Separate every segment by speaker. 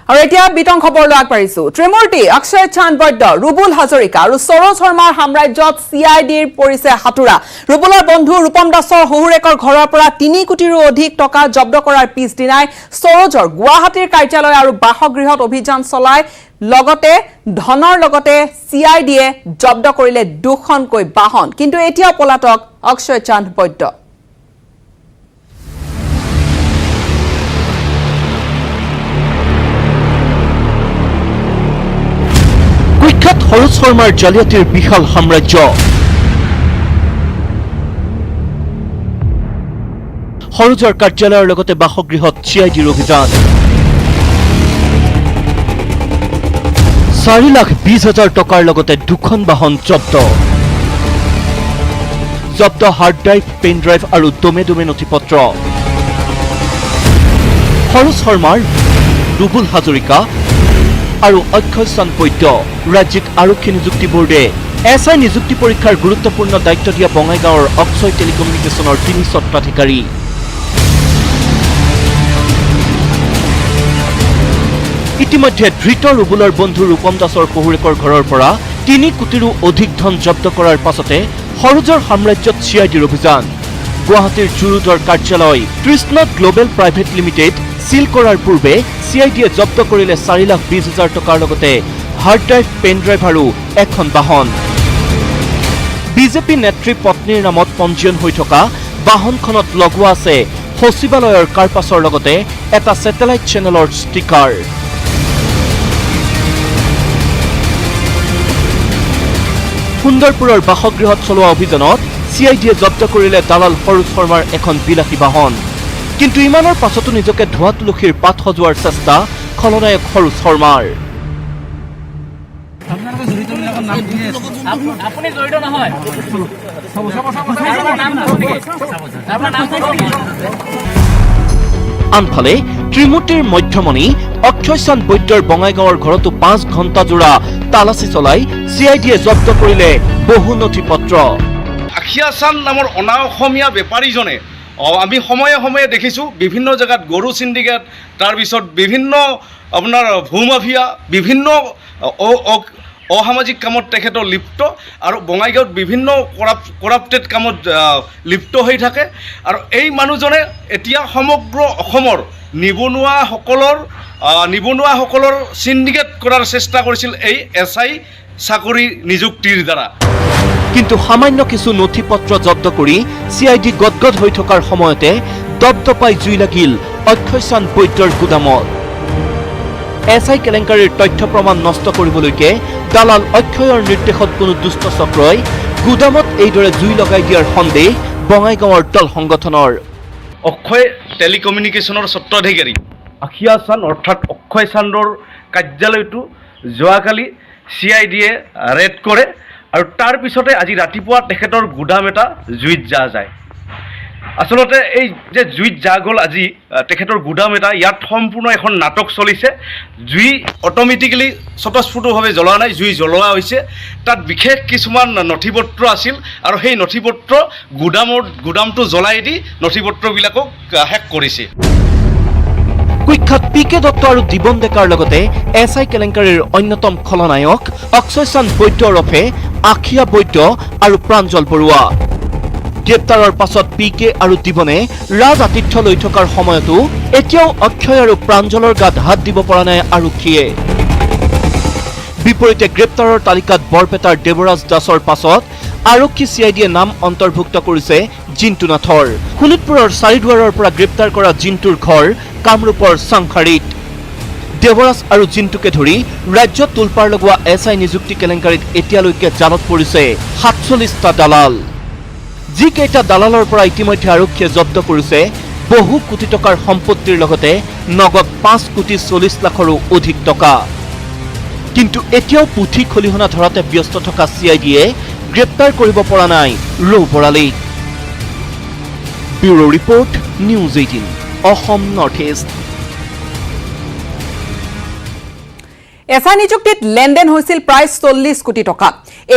Speaker 1: আৰু এতিয়া বিতং খবৰলৈ আগবাঢ়িছো ত্ৰিমূৰ্তি অক্ষয় চান্দ বৈদ্য ৰুবুল হাজৰিকা আৰু সৰোজ শৰ্মাৰ সাম্ৰাজ্যত CIDৰ পৰিছে হাতুৰা ৰুবুলৰ বন্ধু ৰূপম দাসৰ হহুৰেকৰ ঘৰৰ পৰা 3 কোটিৰো অধিক টকা জব্দ কৰাৰ পিছদিনাই সৰোজৰ গুৱাহাটীৰ কাৰ্যালয় আৰু বাসগৃহত অভিযান চলাই লগতে ধনৰ লগতে CIDয়ে জব্দ কৰিলে 2খনকৈ বাহন কিন্তু এতিয়া পলাতক অক্ষয় চান্দ বৈদ্য
Speaker 2: সৰোজ শৰ্মাৰ জালিয়াতিৰ বিশাল সাম্ৰাজ্য সৰোজৰ কাৰ্যালয়ৰ লগতে বাসগৃহত CIDৰ অভিযান 4,20,000 টকাৰ লগতে 2খন বাহন জব্দ হাৰ্ড ড্ৰাইভ পেন ড্ৰাইভ আৰু দমে নথিপত্ৰ সৰোজ শৰ্মাৰ ৰুবুল হাজৰিকা আৰু অক্ষয় চান্দ বৈদ্য ৰাজ্যিক আৰক্ষী নিযুক্তি বোৰ্ডে SI নিযুক্তি পৰীক্ষাৰ গুৰুত্বপূৰ্ণ দায়িত্ব দিয়া বঙাইগাঁৱৰ অক্ষয় টেলিকমিউনিকেশ্যনৰ 3 স্বত্বাধিকাৰী ইতিমধ্যে ধৃত ৰুবুলৰ বন্ধু ৰূপম দাসৰ শহুৰেকৰ ঘৰৰ পৰা 3 কোটিৰো অধিক ধন জব্দ কৰাৰ পাছতে সৰোজৰ সাম্ৰাজ্যত CIDৰ অভিযান গুৱাহাটীৰ জুৰুডৰ কাৰ্যালয় Krishna global private limited seal কৰাৰ পূৰ্বে CIDয়ে জব্দ কৰিলে 4,20,000 টকাৰ লগতে হাৰ্ড ড্ৰাইভ পেন ড্ৰাইভ আৰু এখন বাহন বিজেপি নেত্ৰী পত্নীৰ নামত পঞ্জীয়ন হৈ থকা বাহনখনত লগোৱা আছে সচিবালয়ৰ কাৰ্পাছৰ লগতে এটা স্যাটেলাইট চেনেলৰ ষ্টিকাৰ সুন্দৰপুৰৰ বাসগৃহত চলোৱা অভিযানত CIDয়ে জব্দ কৰিলে দালাল সৰোজ শৰ্মাৰ এখন বিলাসী বাহন কিন্তু ইমানৰ পাছতো নিজকে ধোৱা তুলসীৰ পাত সজোৱাৰ চেষ্টা খলনায়ক সৰোজ শৰ্মাৰ আনফালে ত্ৰিমূৰ্তিৰ মধ্যমণি অক্ষয় চান্দ বৈদ্যৰ বঙাইগাঁৱৰ ঘৰতো 5 ঘণ্টা জোৰা তালাচী চলাই CIDয়ে জব্দ কৰিলে বহু নথিপত্ৰ
Speaker 3: আখিয়া চান্দ নামৰ অনা অসমীয়া বেপাৰীজনে আমি সময়ে সময়ে দেখিছোঁ বিভিন্ন জায়গাত গৰু সিন্ডিকেট তাৰপিছত বিভিন্ন আপোনাৰ ভূমাফিয়া বিভিন্ন অসামাজিক কামত তেখেতৰ লিপ্ত আৰু বঙাইগাঁৱত বিভিন্ন কৰাপ্টেড কামত লিপ্ত হৈ থাকে আৰু এই মানুহজনে এতিয়া সমগ্ৰ অসমৰ নিবনুৱাসকলৰ সিন্ডিকেট কৰাৰ চেষ্টা কৰিছিল এই SI চাকৰি নিযুক্তিৰ দ্বাৰা
Speaker 2: কিন্তু সামান্য কিছু নথিপত্ৰ জব্দ কৰি CID গদগদ হৈ থকাৰ সময়তে দপদপাই জুই লাগিল অক্ষয় চান্দ বৈদ্যৰ গুদামত SI কেলেংকাৰীৰ তথ্য প্ৰমাণ নষ্ট কৰিবলৈকে দালাল অক্ষয়ৰ নিৰ্দেশত কোনো দুষ্ট চক্ৰই গুদামত এইদৰে জুই লগাই দিয়াৰ সন্দেহ বঙাইগাঁৱৰ দল সংগঠনৰ
Speaker 3: অক্ষয় টেলিকমিউনিকেশ্যনৰ স্বত্বাধিকাৰী আখিয়া চান্দ অৰ্থাৎ অক্ষয় চান্দৰ কাৰ্যালয়টো যোৱাকালি CIDয়ে ৰেড কৰে আৰু তাৰ পিছতে আজি ৰাতিপুৱা তেখেতৰ গুদাম এটা জুইত যায় আচলতে এই যে জুইত গ'ল আজি তেখেতৰ গুদাম এটা ইয়াত সম্পূৰ্ণ এখন নাটক চলিছে জুই অট'মেটিকেলি স্বতঃস্ফূৰ্তভাৱে জ্বলোৱা নাই জুই জ্বলোৱা হৈছে তাত বিশেষ কিছুমান নথিপত্ৰ আছিল আৰু সেই নথিপত্ৰ গুদামটো জ্বলাই দি নথিপত্ৰবিলাকক হেক কৰিছে
Speaker 2: কুখ্যাত PK দত্ত আৰু দিবন ডেকাৰ লগতে SI কেলেংকাৰীৰ অন্যতম খলনায়ক অক্ষয় চান্দ বৈদ্য ওৰফে আখিয়া বৈদ্য আৰু প্ৰাঞ্জল বৰুৱা গ্ৰেপ্তাৰৰ পাছত PK আৰু দিবনে ৰাজ আতিথ্য লৈ থকাৰ সময়তো এতিয়াও অক্ষয় আৰু প্ৰাঞ্জলৰ গাত হাত দিব পৰা নাই আৰক্ষীয়ে বিপৰীতে গ্ৰেপ্তাৰৰ তালিকাত বৰপেটাৰ দেৱৰাজ দাসৰ পাছত আৰক্ষী CIDয়ে নাম অন্তৰ্ভুক্ত কৰিছে জিন্তু নাথৰ শোণিতপুৰৰ চাৰিদুৱাৰৰ পৰা গ্ৰেপ্তাৰ কৰা জিন্তুৰ ঘৰ কামৰূপৰ চাংখাৰীত দেৱৰাজ আৰু জিন্তুকে ধৰি ৰাজ্যত তোলপাৰ লগোৱা SI নিযুক্তি কেলেংকাৰীত এতিয়ালৈকে জালত পৰিছে 47টা দালাল যিকেইটা দালালৰ পৰা ইতিমধ্যে আৰক্ষীয়ে জব্দ কৰিছে বহু কোটি টকাৰ সম্পত্তিৰ লগতে নগদ 5 কোটি 40 লাখৰো অধিক টকা কিন্তু এতিয়াও পুথি খলিহনা ধৰাতে ব্যস্ত থকা CIDয়ে গ্ৰেপ্তাৰ কৰিব পৰা নাই ৰৌ বৰালীক bureau report news 18 Assam north east
Speaker 1: SI নিযুক্তিত লেনদেন হৈছিল প্ৰায় 40 কোটি টকা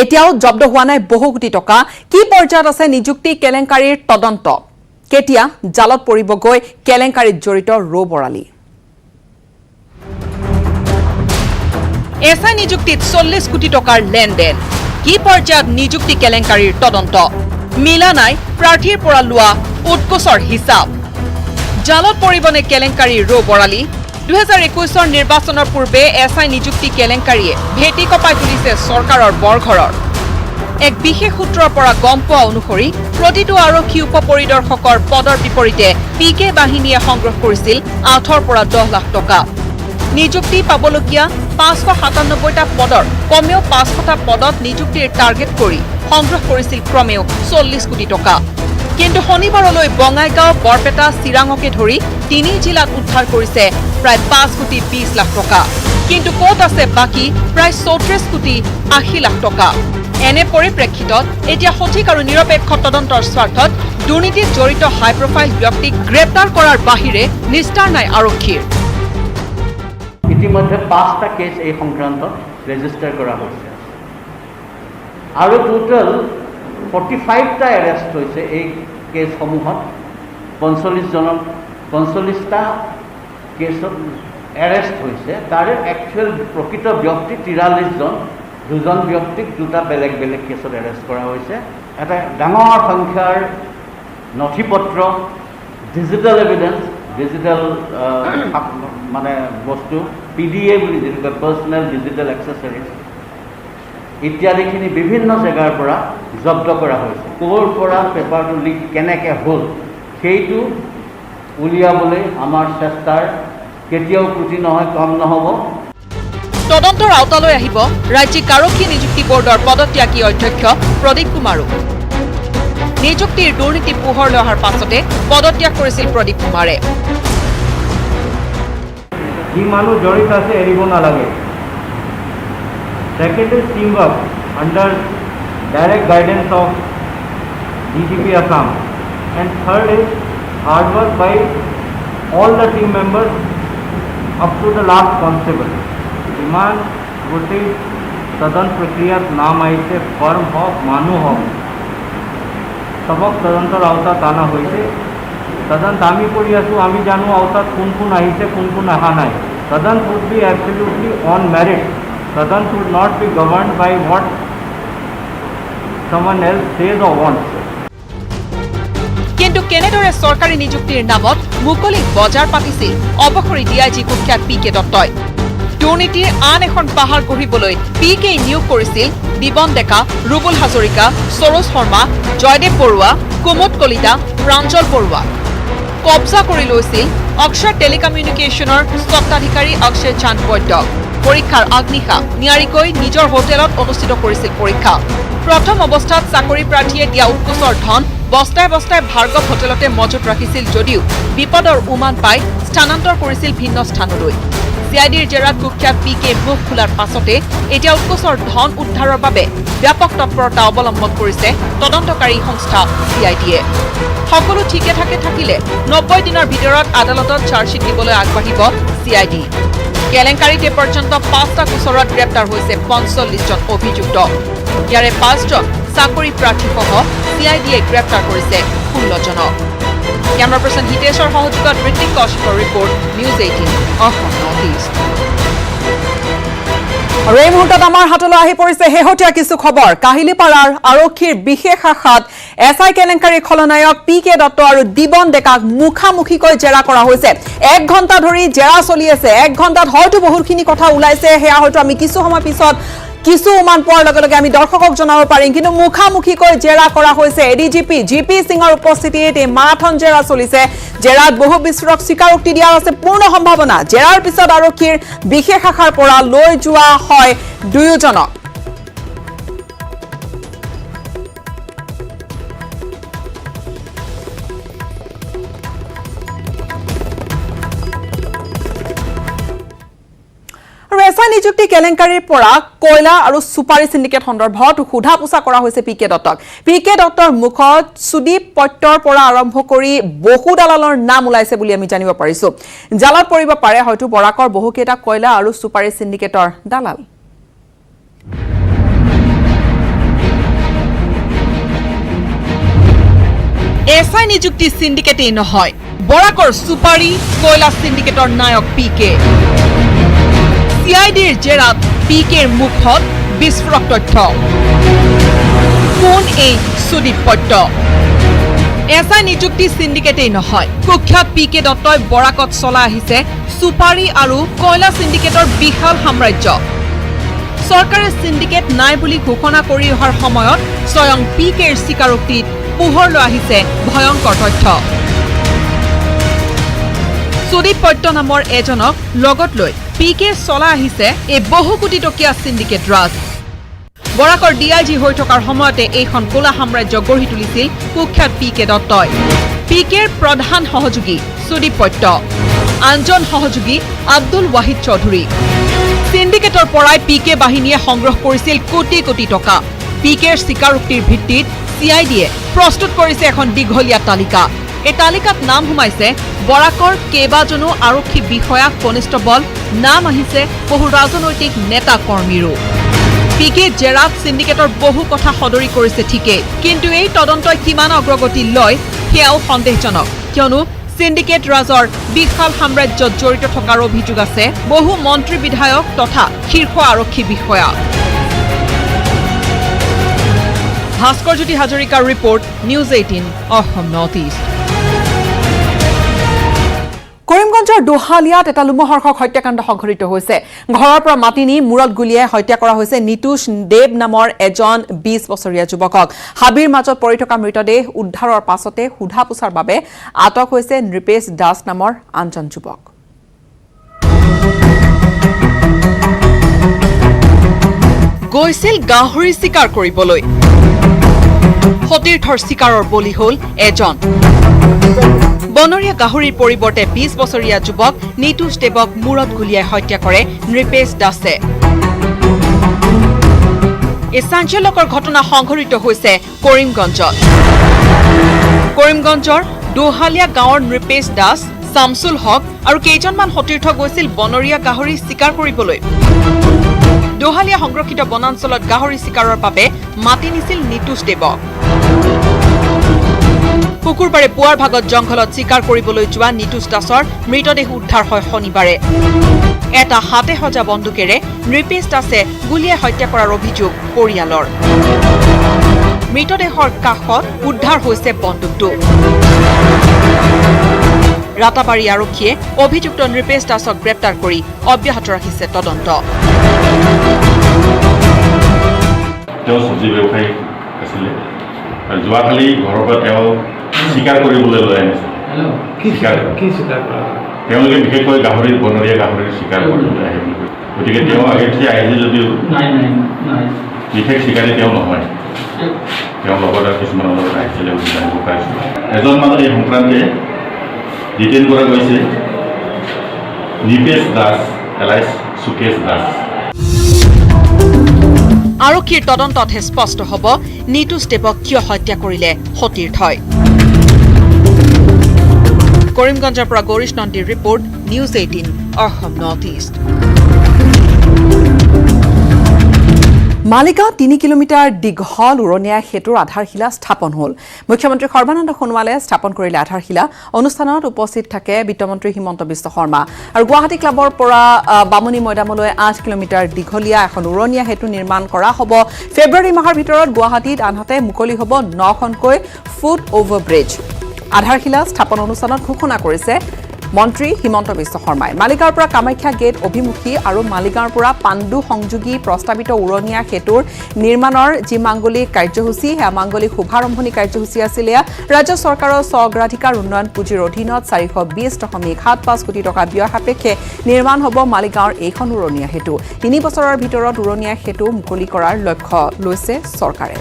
Speaker 1: এতিয়াও জব্দ হোৱা নাই বহু কোটি টকা কি পৰ্যায়ত আছে নিযুক্তি কেলেংকাৰীৰ তদন্ত কেতিয়া জালত পৰিবগৈ কেলেংকাৰীত জড়িত ৰৌ বৰালী এছআই নিযুক্তিত 40 কোটি টকাৰ লেনদেন কি পৰ্যায়ত নিযুক্তি কেলেংকাৰীৰ তদন্ত মিলা নাই প্ৰাৰ্থীৰ পৰা লোৱা উৎকোচৰ হিচাপ জালত পৰিবনে কেলেংকাৰীৰ ৰৌ বৰালি 2021 নিৰ্বাচনৰ পূৰ্বে এছআই নিযুক্তি কেলেংকাৰীয়ে ভেটি কপাই তুলিছে চৰকাৰৰ বৰঘৰৰ এক বিশেষ সূত্ৰৰ পৰা গম পোৱা অনুসৰি প্ৰতিটো আৰক্ষী উপ পৰিদৰ্শকৰ পদৰ বিপৰীতে পিকে বাহিনীয়ে সংগ্ৰহ কৰিছিল 8 পৰা 10 লাখ টকা নিযুক্তি পাবলগীয়া 597টা পদৰ কমেও 500টা পদত নিযুক্তিৰ টাৰ্গেট কৰি সংগ্ৰহ কৰিছিল ক্ৰমেও 40 কোটি টকা কিন্তু শনিবাৰলৈ বঙাইগাঁও বৰপেটা চিৰাঙকে ধৰি 3 জিলাত উদ্ধাৰ কৰিছে প্ৰায় 5 কোটি 20 লাখ টকা কিন্তু ক'ত আছে বাকি প্ৰায় 34 কোটি 80 লাখ টকা এনে পৰিপ্ৰেক্ষিতত এতিয়া সঠিক আৰু নিৰপেক্ষ তদন্তৰ স্বাৰ্থত দুৰ্নীতিত জড়িত হাই প্ৰফাইল ব্যক্তিক গ্ৰেপ্তাৰ কৰাৰ বাহিৰে নিষ্ঠাৰ নাই আৰক্ষীৰ
Speaker 4: ইতিমধ্যে 5টা কেছ এই সংক্ৰান্তত ৰেজিষ্টাৰ কৰা হৈছে আৰু টোটেল 45টা এৰেষ্ট হৈছে এই কেছসমূহত 45টা কেছত এৰেষ্ট হৈছে তাৰে একচুৱেল প্ৰকৃত ব্যক্তি 43 জন দুজন ব্যক্তিক দুটা বেলেগ বেলেগ কেছত এৰেষ্ট কৰা হৈছে এটা ডাঙৰ সংখ্যাৰ নথিপত্ৰ ডিজিটেল এভিডেন্স ডিজিটেল মানে বস্তু PDA বুলি যেনেকৈ পাৰ্চনেল ডিজিটেল এক্সেসৰিজ ইত্যাদিখিনি বিভিন্ন জেগাৰ পৰা জব্দ কৰা হৈছে ক'ৰ পৰা পেপাৰটো লিক কেনেকৈ হ'ল সেইটো উলিয়াবলৈ আমাৰ চেষ্টাৰ কেতিয়াও ত্ৰুটি নহয় কম নহ'ব
Speaker 1: তদন্তৰ আওতালৈ আহিব ৰাজ্যিক আৰক্ষী নিযুক্তি বৰ্ডৰ পদত্যাগী অধ্যক্ষ প্ৰদীপ কুমাৰো নিযুক্তিৰ দুৰ্নীতি পোহৰলৈ অহাৰ পাছতে পদত্যাগ কৰিছিল প্ৰদীপ কুমাৰে
Speaker 5: যি মানুহ জড়িত আছে এৰিব নালাগে second is team work under direct guidance of DGP Assam and third is hard work by all the team members up to the last constable ইমান গোটেই তদন্ত প্ৰক্ৰিয়াত নাম আহিছে ফাৰ্ম হওক মানুহ হওক সবক তদন্তৰ আওতাত অনা হৈছে তদন্ত আমি কৰি আছোঁ আমি জানো আওতাত কোন কোন আহিছে কোন কোন অহা নাই তদন্ত would be absolutely on merit তদন্ত would not be governed by what someone else says or wants
Speaker 1: কিন্তু কেনেদৰে চৰকাৰী নিযুক্তিৰ নামত মুকলিক বজাৰ পাতিছিল অৱসৰী DIG কুখ্যাত PK দত্তই দুৰ্নীতিৰ আন এখন পাহাৰ গঢ়িবলৈ PK নিয়োগ কৰিছিল বিবন ডেকা ৰুবুল হাজৰিকা সৰোজ শৰ্মা জয়দেৱ বৰুৱা কুমুদ কলিতা প্ৰাঞ্জল বৰুৱা কব্জা কৰি লৈছিল অক্ষৰ টেলিকমিউনিকেশ্যনৰ স্বত্বাধিকাৰী অক্ষয় চান্দ বৈদ্য পৰীক্ষাৰ আগনিশা নিয়াৰিকৈ নিজৰ হোটেলত অনুষ্ঠিত কৰিছিল পৰীক্ষা প্ৰথম অৱস্থাত চাকৰি প্ৰাৰ্থীয়ে দিয়া উৎকোচৰ ধন বস্তাই বস্তাই ভাৰ্গৱ হোটেলতে মজুত ৰাখিছিল যদিও বিপদৰ উমান পাই স্থানান্তৰ কৰিছিল ভিন্ন স্থানলৈ CIDৰ জেৰাত কুখ্যাত PK মুখ খোলাৰ পাছতে এতিয়া উৎকোচৰ ধন উদ্ধাৰৰ বাবে ব্যাপক তৎপৰতা অৱলম্বন কৰিছে তদন্তকাৰী সংস্থা CIDয়ে সকলো ঠিকে থাকে থাকিলে 90 দিনৰ ভিতৰত আদালতত চাৰ্জশ্বিট দিবলৈ আগবাঢ়িব CID কেলেংকাৰীতে পৰ্যন্ত 5টা গোচৰত গ্ৰেপ্তাৰ হৈছে 45 জন অভিযুক্ত ইয়াৰে 5 জন চাকৰি প্ৰাৰ্থীসহ CIDয়ে গ্ৰেপ্তাৰ কৰিছে 16 জনক কেমেৰা পাৰ্চন হিতেশৰ সহযোগত ঋতিক কৌশিকৰ report news 18 Assam north east আৰু এই মুহূৰ্তত আমাৰ হাতলৈ আহি পৰিছে শেহতীয়া কিছু খবৰ কাহিলীপাৰাৰ আৰক্ষীৰ বিশেষ শাখাত SI কেলেংকাৰী খলনায়ক PK দত্ত আৰু দিবন ডেকাক মুখামুখিকৈ জেৰা কৰা হৈছে 1 ঘণ্টা ধৰি জেৰা চলি আছে 1 ঘণ্টাত হয়তো বহুখিনি কথা ওলাইছে হেয়া হয়তো আমি কিছু সময় পিছত কিছু উমান পোৱাৰ লগে লগে আমি দৰ্শকক জনাব পাৰিম কিন্তু মুখামুখিকৈ জেৰা কৰা হৈছে ADGP GP সিঙৰ উপস্থিতিত এই মাৰাথন জেৰা চলিছে জেৰাত বহু বিস্ফোৰক স্বীকাৰোক্তি দিয়াৰ আছে পূৰ্ণ সম্ভাৱনা জেৰাৰ পিছত আৰক্ষীৰ বিশেষ শাখাৰ পৰা লৈ যোৱা হয় দুয়োজনক SI নিযুক্তি কেলেংকাৰীৰ পৰা কয়লা আৰু সুপাৰী সিন্ডিকেট সন্দৰ্ভত সোধা পোছা কৰা হৈছে PK দত্তক PK দত্তৰ মুখত সুদীপ পট্টৰ পৰা আৰম্ভ কৰি বহু দালালৰ নাম ওলাইছে বুলি আমি জানিব পাৰিছো জালত পৰিব পাৰে হয়তো বৰাকৰ বহুকেইটা কয়লা আৰু সুপাৰী সিন্ডিকেটৰ দালাল SI নিযুক্তি সিন্ডিকেটেই নহয় বৰাকৰ সুপাৰী কয়লা সিন্ডিকেটৰ নায়ক PK CIDৰ জেৰাত পিকেৰ মুখত বিস্ফোৰক তথ্য কোন এই সুদীপ পট্ট এছআই নিযুক্তি সিন্ডিকেটেই নহয় কুখ্যাত পিকে দত্তই বৰাকত চলাই আহিছে সুপাৰী আৰু কয়লা সিন্ডিকেটৰ বিশাল সাম্ৰাজ্য চৰকাৰে সিন্ডিকেট নাই বুলি ঘোষণা কৰি অহাৰ সময়ত স্বয়ং পিকেৰ স্বীকাৰোক্তিত পোহৰলৈ আহিছে ভয়ংকৰ তথ্য সুদীপ পট্ট নামৰ এজনক লগত লৈ পিকে চলাই আহিছে এই বহু কোটি টকীয়া সিন্ডিকেট ৰাজ বৰাকৰ ডিআইজি হৈ থকাৰ সময়তে এইখন কোলা সাম্ৰাজ্য গঢ়ি তুলিছিল কুখ্যাত পিকে দত্তই পিকেৰ প্ৰধান সহযোগী সুদীপ পট্ট আনজন সহযোগী আব্দুল ৱাহিদ চৌধুৰী সিন্ডিকেটৰ পৰাই পিকে বাহিনীয়ে সংগ্ৰহ কৰিছিল কোটি কোটি টকা পিকেৰ স্বীকাৰোক্তিৰ ভিত্তিত চিআইডিয়ে প্ৰস্তুত কৰিছে এখন দীঘলীয়া তালিকা এই তালিকাত নাম সোমাইছে বৰাকৰ কেইবাজনো আৰক্ষী বিষয়া কনিষ্টবল নাম আহিছে বহু ৰাজনৈতিক নেতা কৰ্মীৰো পিকে জেৰাত সিন্ডিকেটৰ বহু কথা সদৰি কৰিছে ঠিকেই কিন্তু এই তদন্তই কিমান অগ্ৰগতি লয় সেয়াও সন্দেহজনক কিয়নো সিন্ডিকেট ৰাজৰ বিশাল সাম্ৰাজ্যত জড়িত থকাৰ অভিযোগ আছে বহু মন্ত্ৰী বিধায়ক তথা শীৰ্ষ আৰক্ষী বিষয়া ভাস্কৰ জ্যোতি হাজৰিকাৰ report news 18 Assam north east কৰিমগঞ্জৰ দোহালিয়াত এটা লোমহৰ্ষক হত্যাকাণ্ড সংঘটিত হৈছে ঘৰৰ পৰা মাতি নি মূৰত গুলিয়াই হত্যা কৰা হৈছে নিতুষ দেৱ নামৰ এজন 20 বছৰীয়া যুৱকক হাবিৰ মাজত পৰি থকা মৃতদেহ উদ্ধাৰৰ পাছতে সুধা পুছাৰ বাবে আটক হৈছে নৃপেশ দাস নামৰ আনজন যুৱক গৈছিল গাহৰি চিকাৰ কৰিবলৈ সতীৰ্থৰ চিকাৰৰ বলি হ'ল এজন বনৰীয়া গাহৰিৰ পৰিৱৰ্তে 20 বছৰীয়া যুৱক নিতুষ দেৱক মূৰত গুলিয়াই হত্যা কৰে নৃপেশ দাসে এই চাঞ্চল্যকৰ ঘটনা সংঘটিত হৈছে কৰিমগঞ্জৰ দোহালিয়া গাঁৱৰ নৃপেশ দাস শামসুল হক আৰু কেইজনমান সতীৰ্থ গৈছিল বনৰীয়া গাহৰি চিকাৰ কৰিবলৈ দোহালিয়া সংৰক্ষিত বনাঞ্চলত গাহৰি চিকাৰৰ বাবে মাতি নিছিল নিতুষ দেৱক শুকুৰবাৰে পুৱাৰ ভাগত জংঘলত চিকাৰ কৰিবলৈ যোৱা নিতুষ দাসৰ মৃতদেহ উদ্ধাৰ হয় শনিবাৰে এটা হাতে সজা বন্দুকেৰে নৃপেশ দাসে গুলিয়াই হত্যা কৰাৰ অভিযোগ পৰিয়ালৰ মৃতদেহৰ কাষত উদ্ধাৰ হৈছে বন্দুকটো ৰাতাবাৰী আৰক্ষীয়ে অভিযুক্ত নৃপেশ দাসক গ্ৰেপ্তাৰ কৰি অব্যাহত ৰাখিছে তদন্ত
Speaker 6: চব্জি ব্যৱসায়ী আছিলে আৰু যোৱাকালি ঘৰৰ পৰা তেওঁ চিকাৰ কৰিবলৈ লৈ আনিছে তেওঁলোকে বিশেষকৈ গাহৰিৰ বনৰীয়া গাহৰিৰ চিকাৰ কৰিবলৈ আহে বুলি গতিকে তেওঁ আগে পিছে আহিছে যদিও বিশেষ চিকাৰী তেওঁ নহয় তেওঁৰ লগত আৰু কিছুমান লগত আহিছিলে বুলি জানিব পাৰিছোঁ এজন মানুহ এই সংক্ৰান্তে ডিটেইন কৰা গৈছে নিপেশ দাস এলাইছ সুকেশ দাস
Speaker 1: আৰক্ষীৰ তদন্ততহে স্পষ্ট হ'ব নিতুষ দেৱক কিয় হত্যা কৰিলে সতীৰ্থই কৰিমগঞ্জৰ পৰা গৌৰীশ নন্দীৰ report news 18 Assam north east Maligaon 3 kilometre দীঘল উৰণীয়া সেতুৰ আধাৰশিলা স্থাপন হ'ল মুখ্যমন্ত্ৰী সৰ্বানন্দ সোণোৱালে স্থাপন কৰিলে আধাৰশিলা অনুষ্ঠানত উপস্থিত থাকে বিত্তমন্ত্ৰী হিমন্ত বিশ্ব শৰ্মা আৰু গুৱাহাটী ক্লাবৰ পৰা বামুণী মৈদামলৈ 8 কিলোমিটাৰ দীঘলীয়া এখন উৰণীয়া সেতু নিৰ্মাণ কৰা হ'ব ফেব্ৰুৱাৰী মাহৰ ভিতৰত গুৱাহাটীত আনহাতে মুকলি হ'ব 9খনকৈ ফুট অভাৰ ব্ৰিজ আধাৰশিলা স্থাপন অনুষ্ঠানত ঘোষণা কৰিছে মন্ত্ৰী হিমন্ত বিশ্ব শৰ্মাই মালিগাঁৱৰ পৰা কামাখ্যা গেট অভিমুখী আৰু মালিগাঁৱৰ পৰা পাণ্ডু সংযোগী প্ৰস্তাৱিত উৰণীয়া সেতুৰ নিৰ্মাণৰ যি মাংগলিক কাৰ্যসূচী সেয়া মাংগলিক শুভাৰম্ভণি কাৰ্যসূচী আছিলে ৰাজ্য চৰকাৰৰ স্বগ্ৰাধিকাৰ উন্নয়ন পুঁজিৰ অধীনত 420.75 কোটি টকা ব্যয় সাপেক্ষে নিৰ্মাণ হ'ব মালিগাঁৱৰ এইখন উৰণীয়া সেতু 3 বছৰৰ ভিতৰত উৰণীয়া সেতু মুকলি কৰাৰ লক্ষ্য লৈছে চৰকাৰে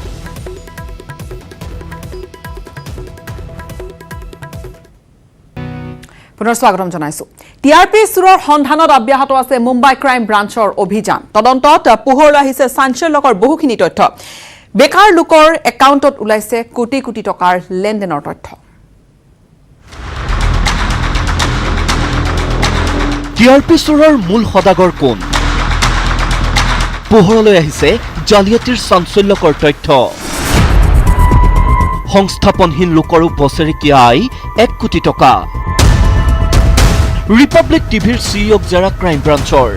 Speaker 1: পুনৰ স্বাগতম জনাইছো টিআৰপি চুৰৰ সন্ধানত অব্যাহত আছে মুম্বাই ক্ৰাইম ব্ৰাঞ্চৰ অভিযান তদন্তত পোহৰলৈ আহিছে চাঞ্চল্যকৰ বহুখিনি তথ্য বেকাৰ লোকৰ একাউণ্টত ওলাইছে কোটি কোটি টকাৰ লেনদেনৰ তথ্য
Speaker 2: টিআৰপি চুৰৰ মূল সদাগৰ কোন পোহৰলৈ আহিছে জালিয়াতিৰ চাঞ্চল্যকৰ তথ্য সংস্থাপনহীন লোকৰো বছৰেকীয়া আয় 1 কোটি টকা ৰিপাব্লিক টিভিৰ সিইঅক জেৰা ক্ৰাইম ব্ৰাঞ্চৰ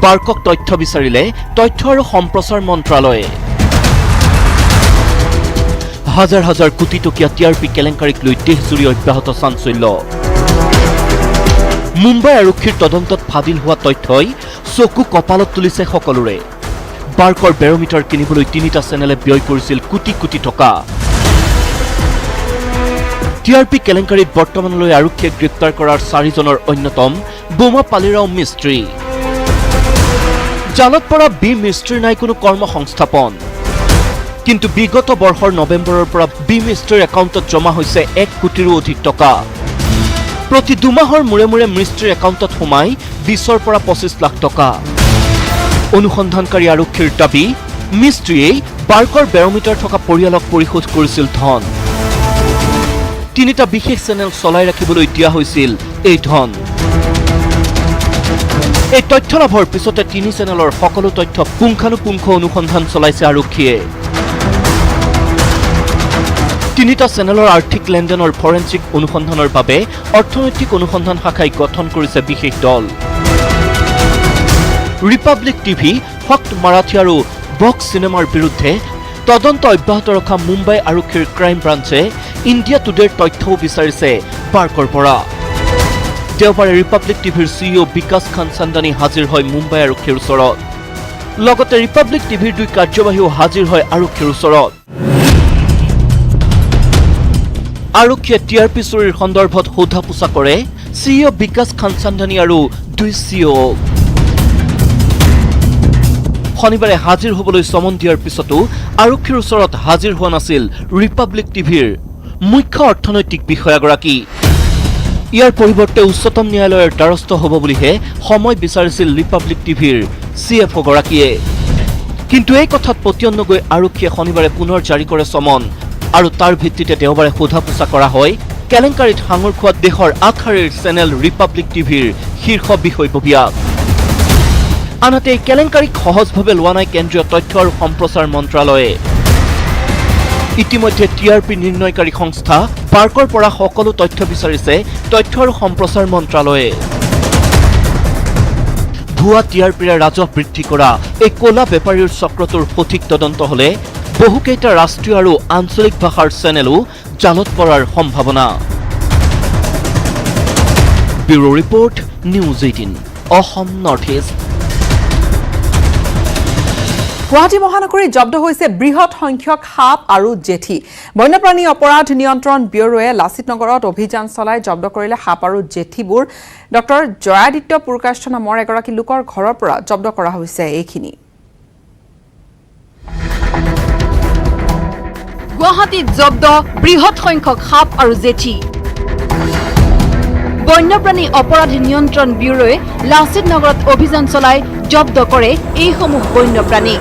Speaker 2: বাৰ্কক তথ্য বিচাৰিলে তথ্য আৰু সম্প্ৰচাৰ মন্ত্ৰালয়ে। হাজাৰ হাজাৰ কোটি টকীয়া টিআৰপি কেলেংকাৰীক লৈ দেশজুৰি অব্যাহত চাঞ্চল্য। মুম্বাই আৰক্ষীৰ তদন্তত ফাদিল হোৱা তথ্যই চকু কপালত তুলিছে সকলোৰে। বাৰ্কৰ বেৰমিটাৰ কিনিবলৈ 3টা চেনেলে ব্যয় কৰিছিল কোটি কোটি টকা। টিআৰপি কেলেংকাৰীত বৰ্তমানলৈ আৰক্ষীয়ে গ্ৰেপ্তাৰ কৰাৰ 4জনৰ অন্যতম বোমা পালিৰাও মিস্ত্ৰী। জালত পৰা বি মিস্ত্ৰীৰ নাই কোনো কৰ্মসংস্থাপন, কিন্তু বিগত বৰ্ষৰ নৱেম্বৰৰ পৰা বি মিস্ত্ৰীৰ একাউণ্টত জমা হৈছে 1 কোটিৰো অধিক টকা। প্ৰতি 2 মাহৰ মূৰে মূৰে মিস্ত্ৰীৰ একাউণ্টত সোমাই 20ৰ পৰা 25 লাখ টকা। অনুসন্ধানকাৰী আৰক্ষীৰ দাবী, মিস্ত্ৰীয়ে বাৰ্কৰ বেৰমিটাৰ থকা পৰিয়ালক পৰিশোধ কৰিছিল ধন। 3টা বিশেষ চেনেল চলাই ৰাখিবলৈ দিয়া হৈছিল এই ধন। এই তথ্য লাভৰ পিছতে 3 চেনেলৰ সকলো তথ্য পুংখানুপুংখ অনুসন্ধান চলাইছে আৰক্ষীয়ে। 3টা চেনেলৰ আৰ্থিক লেনদেনৰ ফৰেনচিক অনুসন্ধানৰ বাবে অৰ্থনৈতিক অনুসন্ধান শাখাই গঠন কৰিছে বিশেষ দল। ৰিপাব্লিক টিভি, ফক্ট মাৰাঠী আৰু বক্স চিনেমাৰ বিৰুদ্ধে তদন্ত অব্যাহত ৰখা মুম্বাই আৰক্ষীৰ ক্ৰাইম ব্ৰাঞ্চে ইণ্ডিয়া টুডেৰ তথ্যও বিচাৰিছে বাৰ্কৰ পৰা। দেওবাৰে ৰিপাব্লিক টিভিৰ CEO বিকাশ খানচান্দানী হাজিৰ হয় মুম্বাই আৰক্ষীৰ ওচৰত। লগতে ৰিপাব্লিক টিভিৰ 2 কাৰ্যবাহীও হাজিৰ হয় আৰক্ষীৰ ওচৰত। আৰক্ষীয়ে টিআৰপি চুৰিৰ সন্দৰ্ভত সোধা পোছা কৰে CEO বিকাশ খানচান্দানী আৰু 2 CEO। শনিবাৰে হাজিৰ হ'বলৈ চমন দিয়াৰ পিছতো আৰক্ষীৰ ওচৰত হাজিৰ হোৱা নাছিল ৰিপাব্লিক টিভিৰ মুখ্য অৰ্থনৈতিক বিষয়াগৰাকী। ইয়াৰ পৰিৱৰ্তে উচ্চতম ন্যায়ালয়ৰ দ্বাৰস্থ হ'ব বুলিহে সময় বিচাৰিছিল ৰিপাব্লিক টিভিৰ CFO গৰাকীয়ে। কিন্তু এই কথাত পতিয়ন নগৈ আৰক্ষীয়ে শনিবাৰে পুনৰ জাৰি কৰে চমন, আৰু তাৰ ভিত্তিতে দেওবাৰে সোধা পোছা কৰা হয় কেলেংকাৰীত সাঙুৰ খোৱা দেশৰ আগশাৰীৰ চেনেল ৰিপাব্লিক টিভিৰ শীৰ্ষ বিষয়ববীয়াক। আনহাতে এই কেলেংকাৰীক সহজভাৱে লোৱা নাই কেন্দ্ৰীয় তথ্য আৰু সম্প্ৰচাৰ মন্ত্ৰালয়ে। ইতিমধ্যে টিআৰপি নিৰ্ণয়কাৰী সংস্থা বাৰ্কৰ পৰা সকলো তথ্য বিচাৰিছে তথ্য আৰু সম্প্ৰচাৰ মন্ত্ৰালয়ে। ভুৱা টিআৰপিৰে ৰাজহ বৃদ্ধি কৰা এই কলা বেপাৰীৰ চক্ৰটোৰ সঠিক তদন্ত হলে বহুকেইটা ৰাষ্ট্ৰীয় আৰু আঞ্চলিক ভাষাৰ চেনেলো জালত পৰাৰ সম্ভাৱনা। Bureau report, news 18, Assam north east.
Speaker 1: Guwahati মহানগৰীত জব্দ হৈছে বৃহৎ সংখ্যক সাপ আৰু জেঠী। বন্যপ্ৰাণী অপৰাধ নিয়ন্ত্ৰণ ব্যুৰোৱে লাচিত নগৰত অভিযান চলাই জব্দ কৰিলে সাপ আৰু জেঠীবোৰ। ডক্টৰ জয়াদিত্য পুৰকাষ্ঠ নামৰ এগৰাকী লোকৰ ঘৰৰ পৰা জব্দ কৰা হৈছে এইখিনি।
Speaker 7: গুৱাহাটীত জব্দ বৃহৎ সংখ্যক সাপ আৰু জেঠী। বন্যপ্ৰাণী অপৰাধ নিয়ন্ত্ৰণ ব্যুৰোৱে লাচিত নগৰত অভিযান চলাই জব্দ কৰে এইসমূহ বন্যপ্ৰাণী।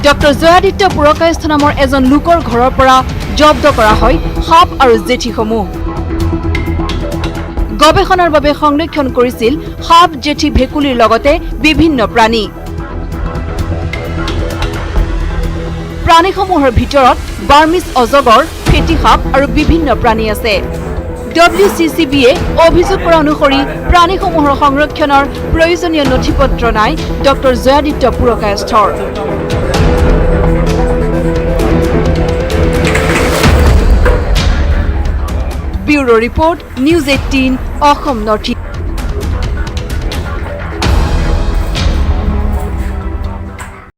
Speaker 7: ডক্টৰ জয়াদিত্য পুৰকাষ্ঠ নামৰ এজন লোকৰ ঘৰৰ পৰা জব্দ কৰা হয় সাপ আৰু জেঠীসমূহ। গৱেষণাৰ বাবে সংৰক্ষণ কৰিছিল সাপ, জেঠী, ভেকুলীৰ লগতে বিভিন্ন প্ৰাণী। প্ৰাণীসমূহৰ ভিতৰত বাৰ্মিজ অজগৰ, ফেটি সাপ আৰু বিভিন্ন প্ৰাণী আছে। WCCBয়ে অভিযোগ কৰা অনুসৰি প্ৰাণীসমূহৰ সংৰক্ষণৰ প্ৰয়োজনীয় নথিপত্ৰ নাই ডক্টৰ জয়াদিত্য পুৰকাষ্ঠৰ। Bureau report, news 18, Assam north east.